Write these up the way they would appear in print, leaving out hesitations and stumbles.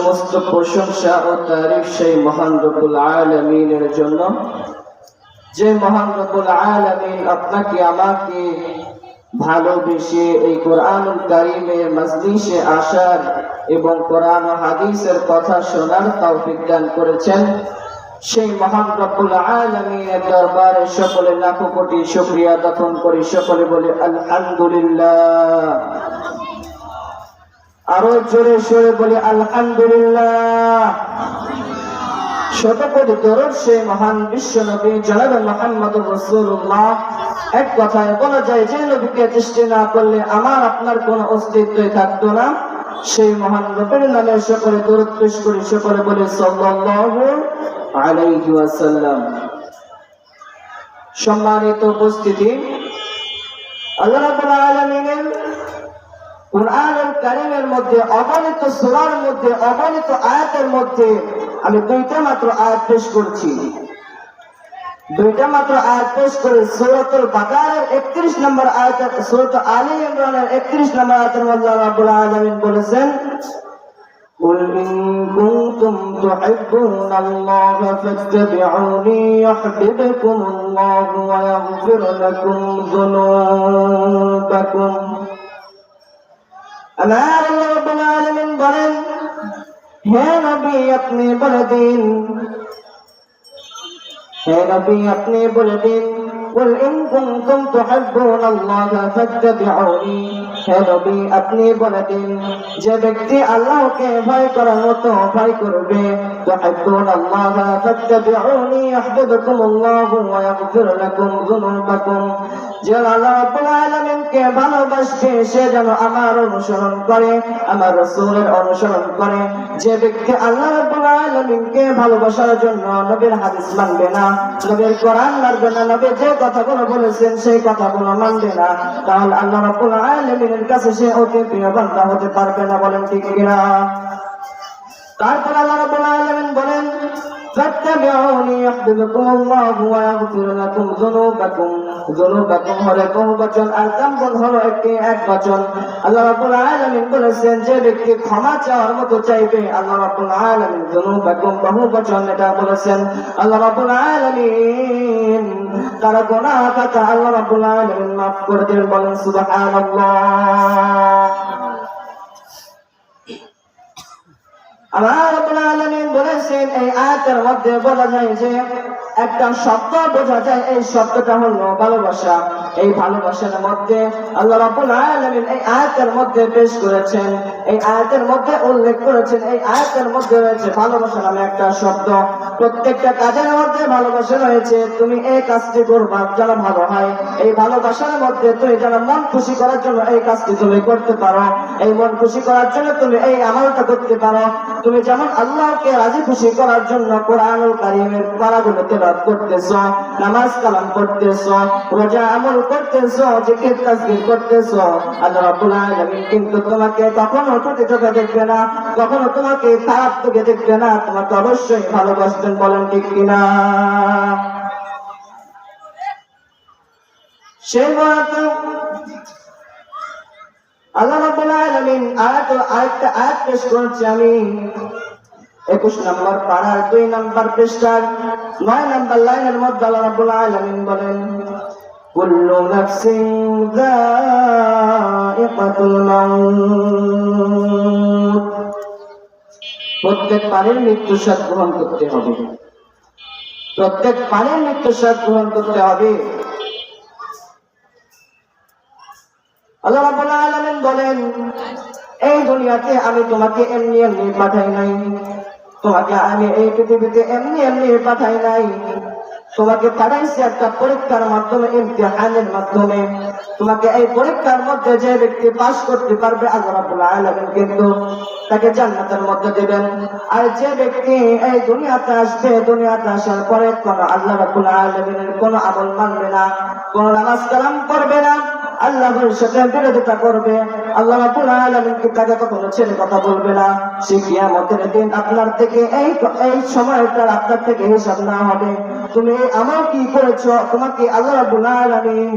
সমস্ত প্রশংসা ও তারিফ সেই মহান রব্বুল আলামিনের জন্য, যে মহান রব্বুল আলামিন আপনাকে আমাকে ভালোবেসে এই কোরআনুল কারীমের মজলিসে আসার এবং কোরআন ও হাদিসের কথা শোনার তৌফিক দান করেছেন। সেই মহান রব্বুল আলামিনের দরবারে সকলে লাখো কোটি শুকরিয়া জ্ঞাপন করি। সকলে বলে আলহামদুলিল্লাহ। আরো জোরে সোরে বলে আলহামদুলিল্লাহ। শতকোটি দরুদ সেই মহান বিশ্ব নবী জনাব মুহাম্মদুর রাসূলুল্লাহ। এক কথায় বলা যায়, যে নবীকে সৃষ্টি না করলে আমার আপনার কোনো অস্তিত্বই থাকতো না। সেই মহান রবের নামে সকলে দরুদ পেশ করি। সকলে বলে সাল্লাল্লাহু আলাইহি ওয়াসাল্লাম। সম্মানিত উপস্থিতি, আল্লাহ রাব্বুল আলামিনের কোরআনুল কারীমের মধ্যে অগণিত সূরার মধ্যে অগণিত আয়াতের মধ্যে আমি দুইটা মাত্র আয়াত পেশ করছি। সূরাতুল বাকারার 31 নম্বর আয়াত, সূরাত আলী ইমরানের 31 নম্বর আয়াতের মধ্যে আল্লাহ রাব্বুল আলামিন বলেছেন, قل إن كنتم تحبون الله فاتبعوني يحببكم الله ويغفر لكم ذنوبكم। আমার আল্লাহ রাব্বুল আলামিন বলেন, হে নবী আপনি বলে দিন, قل إن كنتم تحبون الله فاتبعوني। হে নবী আপনি বলে দিন, যে ব্যক্তি আল্লাহকে ভয় করার মতো ভয় করবে, تحبون الله فاتبعوني يحببكم الله ويغفر لكم ذنوبكم। যে আল্লাহ রাব্বুল আলামিনকে ভালোবাসবে সে যেন আমার অনুসরণ করে, আমার রাসূলের অনুসরণ করে। যে ব্যক্তি আল্লাহ রাব্বুল আলামিনকে ভালোবাসার জন্য নবীর হাদিস মানবে না, নবীর কোরআন মানবে না, নবী যে কথাগুলো বলেছেন সেই কথাগুলো মানবে না, তাহলে আল্লাহ রাব্বুল আলামিনের কাছে সে অতি প্রিয় বান্দা হতে পারবে না। বলেন ঠিক কিনা? তারপর আল্লাহ রাব্বুল আলামিন বলেন, فاتبعوني يحببكم الله ويغفر لكم ذنوبكم। ذنوبكم হলো বহুবচন আর যামবন হলো এক বচন। আল্লাহ রাব্বুল আলামিন বলেছেন, যে ব্যক্তি ক্ষমা চাওয়ার মতো চাইবে, আল্লাহ রাব্বুল আলামিন যুনুবাকুম বহুবচন এটা বলেছেন। আল্লাহ রাব্বুল আলামিন তার গুনাহ খাতা আল্লাহ রাব্বুল আলামিন মাফ করে দেন। বলেন সুবহানাল্লাহ। আল্লাহ রাব্বুল আলামিন বলেছেন, এই আয়াতের মধ্যে বলা যায় যে একটা শব্দ বোঝা যায়, এই শব্দটা হলো ভালোবাসা। এই ভালোবাসার মধ্যে আল্লাহ রাব্বুল আলামিন এই আয়াতের মধ্যে পেশ করেছেন, এই আয়াতের মধ্যে উল্লেখ করেছেন, এই আয়াতের মধ্যে রয়েছে ভালোবাসা নামে একটা শব্দ। প্রত্যেকটা কাজের মধ্যে ভালোবাসা রয়েছে। তুমি এই কাজটি করবা যেন ভালো হয়, এই ভালোবাসার মধ্যে তুমি যেন মন খুশি করার জন্য এই কাজটি তুমি করতে পারো, এই মন খুশি করার জন্য তুমি এই আমলটা করতে পারো। তুমি যেমন আল্লাহকে রাজি খুশি করার জন্য কোরআনুল কারীমের পারাগুলো তেলাওয়াত করতেছো, নামাজ কালাম করতেছো, রোজা আমল করতেছো, জিকির তাসবিহ করতেছো, আল্লাহ রাব্বুল আলামিন কিন্তু তোমাকে কখনো ছোট চোখে দেখবে না, কখনো তোমাকে খারাপ চোখে দেখবে না, তোমাকে অবশ্যই ভালোবাসবেন। বলেন ঠিক কিনা? সেই মতো আল্লাহ রাব্বুল আলামিন আরেকটা আয়াত পেশ করছি আমি 21 নম্বর পারার 2 নম্বর পৃষ্ঠার 9 নম্বর লাইনের মধ্যে আল্লাহ রাব্বুল আলামিন বলেন, কুল্লু নাফসিন যায়িকাতুল মাউত। প্রত্যেক প্রাণীর মৃত্যু স্বাদ গ্রহণ করতে হবে, প্রত্যেক প্রাণীর মৃত্যু স্বাদ গ্রহণ করতে হবে। আল্লাহ রাব্বুল আলামিন বলেন, এই দুনিয়াতে আমি তোমাকে এমনি এমনি পাঠাই নাই, তোমাকে আমি এই পৃথিবীতে এমনি এমনি পাঠাই নাই, তোমাকে পাঠাইছি একটা পরীক্ষার মাধ্যমে, ইমতিহানের মাধ্যমে। তোমাকে এই পরীক্ষার মধ্যে যে ব্যক্তি পাস করতে পারবে আল্লাহ রাব্বুল আলামিন কিন্তু তাকে জান্নাতের মধ্যে দেবেন। আর যে ব্যক্তি এই দুনিয়াতে আসবে, দুনিয়াতে আসার পরে কোন আল্লাহ রাব্বুল আলামিনের কোন আমল মানবে না, কোন নামাজ কালাম করবে না, আল্লাহর সাথে বিরোধিতা করবে, আল্লাহ রাব্বুল আলামিন কি তাকে কখনো ছেড়ে কথা বলবে না। সে কিয়ামতের দিন আপনার থেকে এই সময়টা আপনার থেকে হিসাব না হবে। তুমি এই আমল কি করেছো, তোমাকে আল্লাহ রাব্বুল আলামিন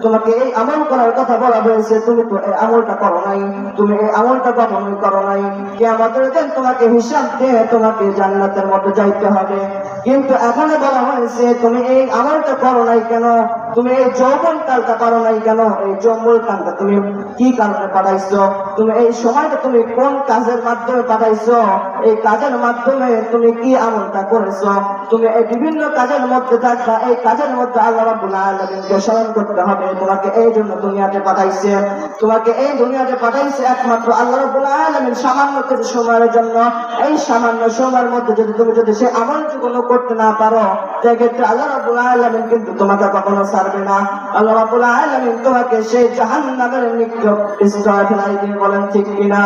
তোমাকে এই আমল করার কথা বলা হয়েছে, তুমি তো এই আমলটা করো নাই, তুমি এই আমলটা কখনোই করো নাই। কিয়ামতের দিন তোমাকে হিসাব দিয়ে তোমাকে জান্নাতের মধ্যে যাইতে হবে। কিন্তু এখানে বলা হয়েছে তুমি এই আমলটা করো নাই কেন, তুমি এই যৌবন কালটা করো নাই কেন, এই যৌবন কালটা তুমি কি কারণে পাঠাইছো, তুমি এই সময়টা তুমি কোন কাজের মাধ্যমে পাঠাইছো, এই কাজের মাধ্যমে তুমি কি আমলটা করেছো। তুমি এই বিভিন্ন কাজের মধ্যে থাকবা, এই কাজের মধ্যে আল্লাহ রাব্বুল আলামিনকে স্মরণ করতে হবে। তোমাকে এই জন্য দুনিয়াতে পাঠাইছে, তোমাকে এই দুনিয়াতে পাঠাইছে একমাত্র আল্লাহ রাব্বুল আলামিন সামান্য কিছু সময়ের জন্য। এই সামান্য সময়ের মধ্যে যদি সে আমলটুকু করতে না পারো, সেক্ষেত্রে আল্লাহ রাব্বুল আলামিন কিন্তু তোমাকে কখনো ছাড়বে না। আল্লাহ রাব্বুল আলামিন তোমাকে সেই জাহান্নামের নিক্ষেপ স্তরে ফেলাই দিবে। বলেন ঠিক কিনা?